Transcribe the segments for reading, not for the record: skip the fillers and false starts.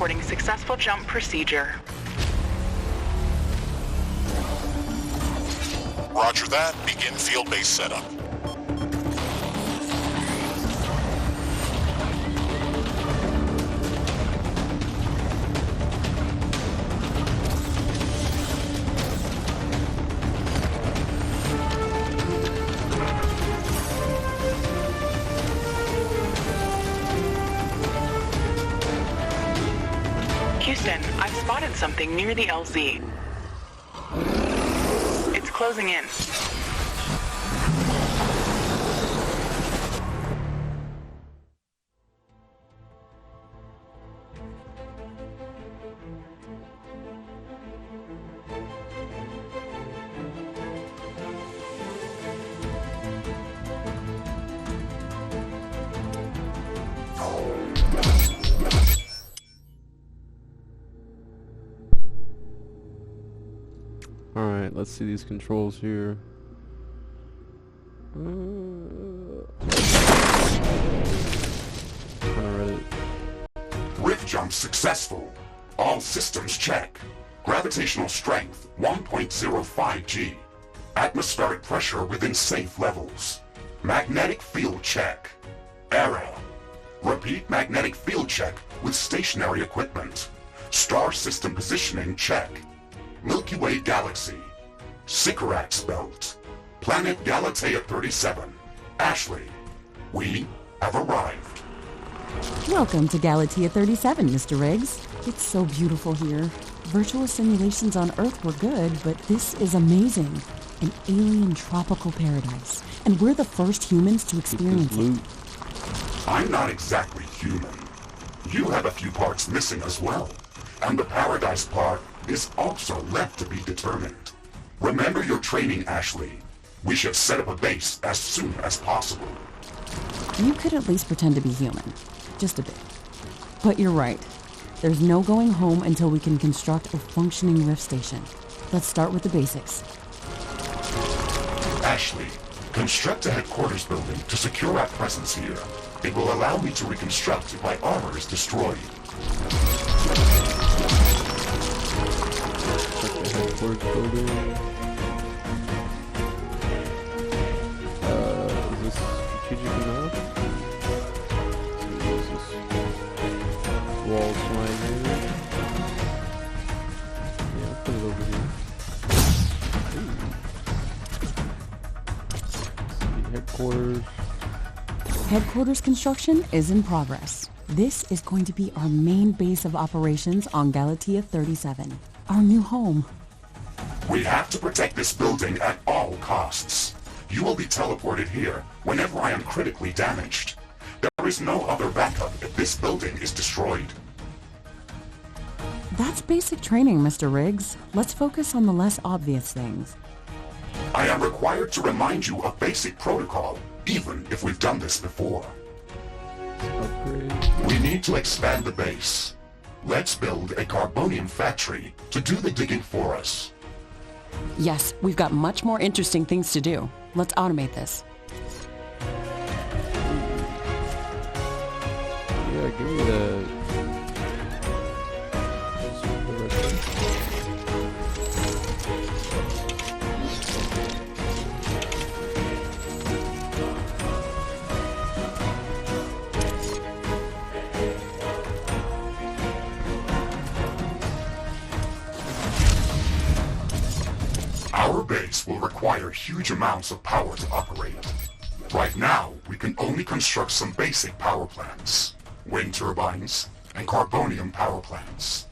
reporting successful jump procedure. Roger that. Begin field base setup. Houston, I've spotted something near the LZ. It's closing in. Alright, let's see these controls here. Rift jump successful. All systems check. Gravitational strength 1.05 G. Atmospheric pressure within safe levels. Magnetic field check. Error. Repeat magnetic field check with stationary equipment. Star system positioning check. Milky Way galaxy. Sycorax belt. Planet Galatea 37. Ashley, we have arrived. Welcome to Galatea 37, Mr. Riggs. It's so beautiful here. Virtual simulations on Earth were good, but this is amazing. An alien tropical paradise. And we're the first humans to experience it. I'm not exactly human. You have a few parts missing as well. And the paradise part is also left to be determined. Remember your training, Ashley. We should set up a base as soon as possible. You could at least pretend to be human. Just a bit. But you're right. There's no going home until we can construct a functioning rift station. Let's start with the basics. Ashley, construct a headquarters building to secure our presence here. It will allow me to reconstruct if my armor is destroyed. Headquarters building. Is this strategic enough? Is this wall swagger? Yeah, I'll put it over here. Headquarters. Headquarters construction is in progress. This is going to be our main base of operations on Galatea 37, our new home. We have to protect this building at all costs. You will be teleported here whenever I am critically damaged. There is no other backup if this building is destroyed. That's basic training, Mr. Riggs. Let's focus on the less obvious things. I am required to remind you of basic protocol, even if we've done this before. We need to expand the base. Let's build a carbonium factory to do the digging for us. Yes, we've got much more interesting things to do. Let's automate this. Yeah, give me the... Our base will require huge amounts of power to operate. Right now, we can only construct some basic power plants. Wind turbines and carbonium power plants.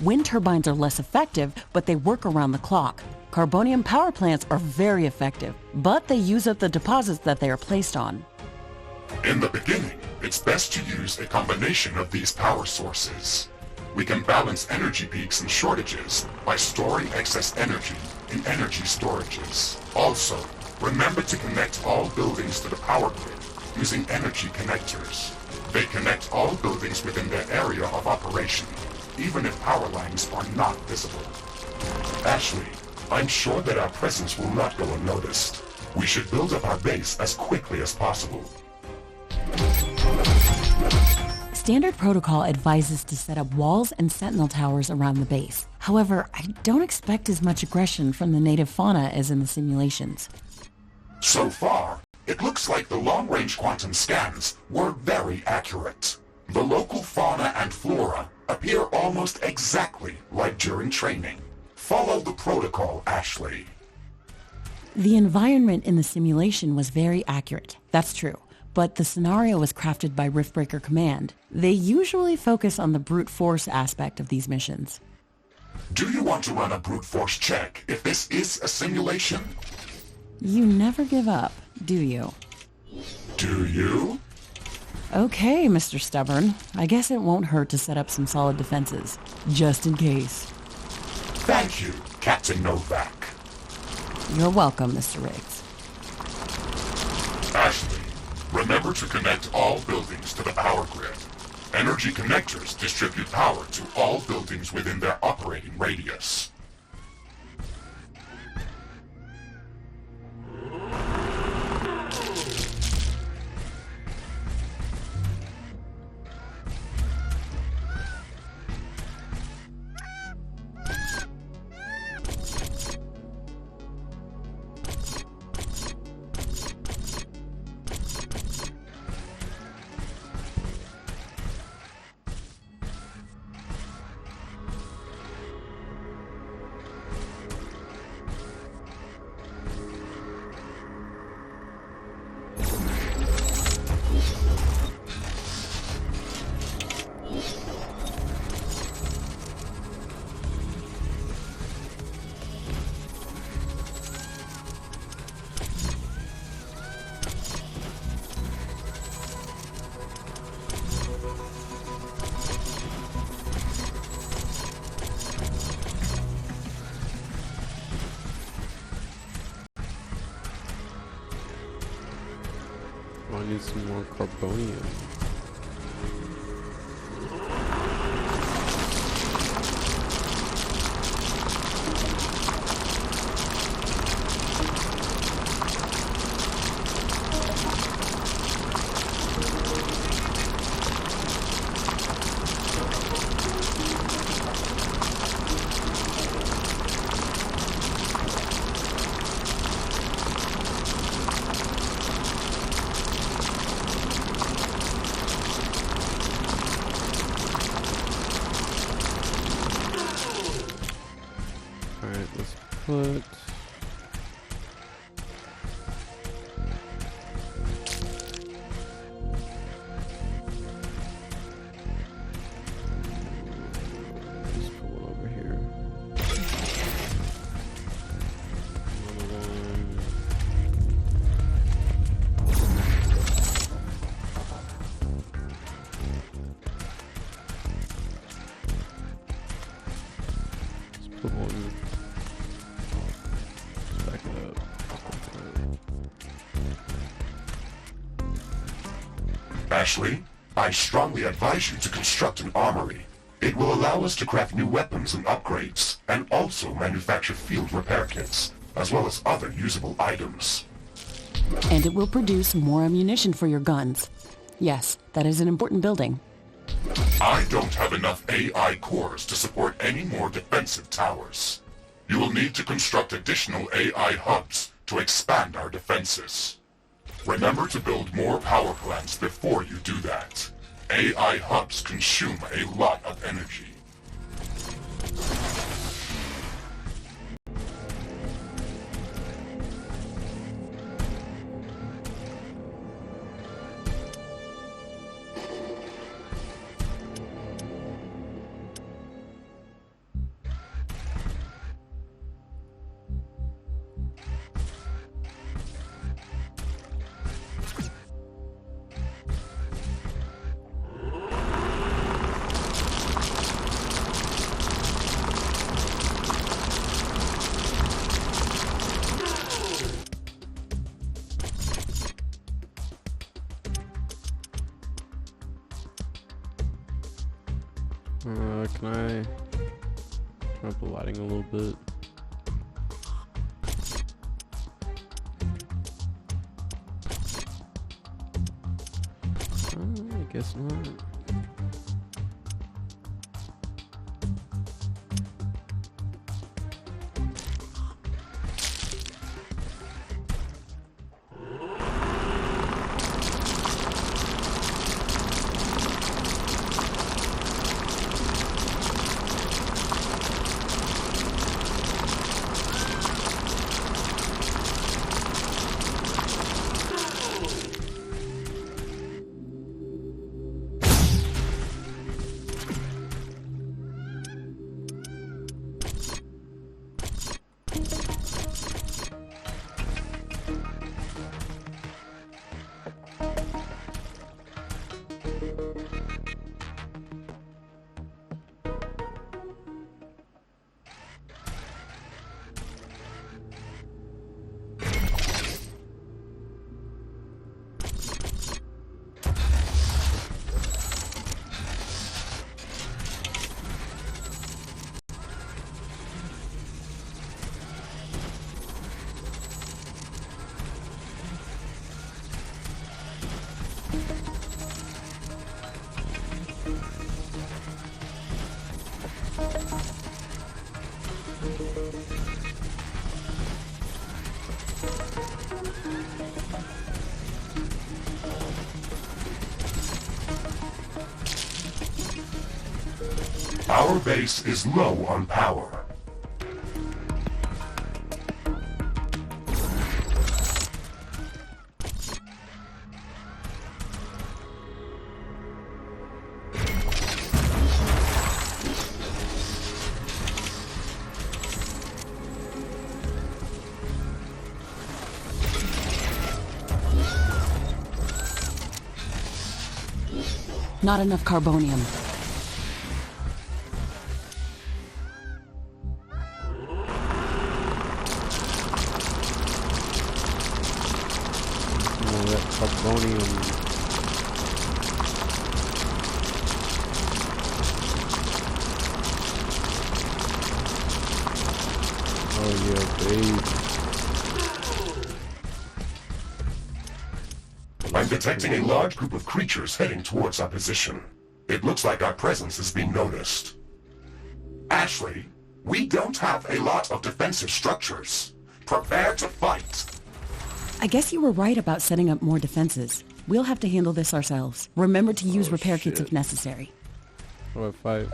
Wind turbines are less effective, but they work around the clock. Carbonium power plants are very effective, but they use up the deposits that they are placed on. In the beginning, it's best to use a combination of these power sources. We can balance energy peaks and shortages by storing excess energy in energy storages. Also, remember to connect all buildings to the power grid using energy connectors. They connect all buildings within their area of operation, even if power lines are not visible. Ashley, I'm sure that our presence will not go unnoticed. We should build up our base as quickly as possible. Standard protocol advises to set up walls and sentinel towers around the base. However, I don't expect as much aggression from the native fauna as in the simulations. So far, it looks like the long-range quantum scans were very accurate. The local fauna and flora appear almost exactly like during training. Follow the protocol, Ashley. The environment in the simulation was very accurate, that's true. But the scenario was crafted by Riftbreaker Command. They usually focus on the brute force aspect of these missions. Do you want to run a brute force check if this is a simulation? You never give up, do you? Do you? Okay, Mr. Stubborn. I guess it won't hurt to set up some solid defenses, just in case. Thank you, Captain Novak. You're welcome, Mr. Riggs. Ashley, remember to connect all buildings to the power grid. Energy connectors distribute power to all buildings within their operating radius. I need some more carbonium. Alright, let's put... Just put one over here. Another one. Let's put one. Back it up. Ashley, I strongly advise you to construct an armory. It will allow us to craft new weapons and upgrades, and also manufacture field repair kits, as well as other usable items. And it will produce more ammunition for your guns. Yes, that is an important building. I don't have enough AI cores to support any more defensive towers. You will need to construct additional AI hubs to expand our defenses. Remember to build more power plants before you do that. AI hubs consume a lot of energy. Can I turn up the lighting a little bit? I guess not. Our base is low on power. Not enough carbonium. Oh, that carbonium. Oh yeah, babe. I'm detecting a large group of creatures heading towards our position. It looks like our presence is being noticed. Ashley, we don't have a lot of defensive structures. Prepare to fight. I guess you were right about setting up more defenses. We'll have to handle this ourselves. Remember to use repair kits if necessary. How about fight?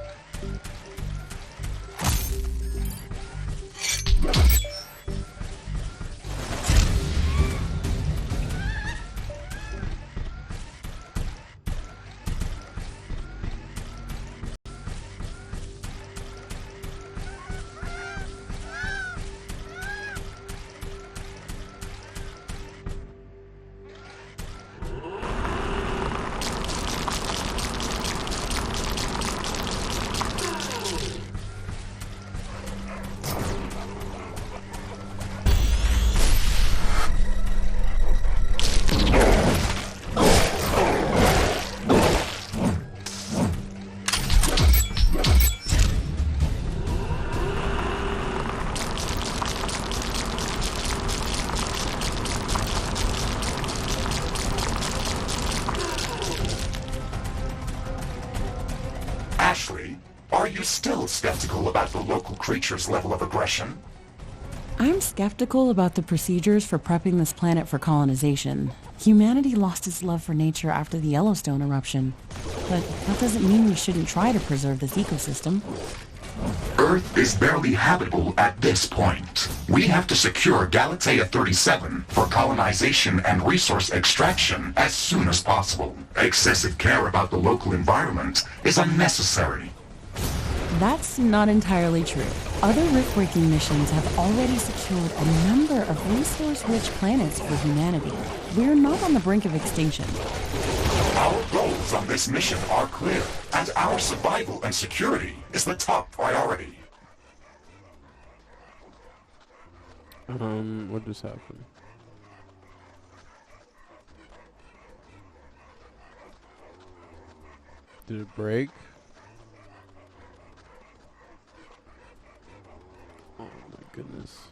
Ashley, are you still skeptical about the local creature's level of aggression? I'm skeptical about the procedures for prepping this planet for colonization. Humanity lost its love for nature after the Yellowstone eruption. But that doesn't mean we shouldn't try to preserve this ecosystem. Earth is barely habitable at this point. We have to secure Galatea 37 for colonization and resource extraction as soon as possible. Excessive care about the local environment is unnecessary. That's not entirely true. Other Riftbreaking missions have already secured a number of resource-rich planets for humanity. We're not on the brink of extinction. Our goals on this mission are clear, and our survival and security is the top priority. What just happened? Did it break? Oh my goodness.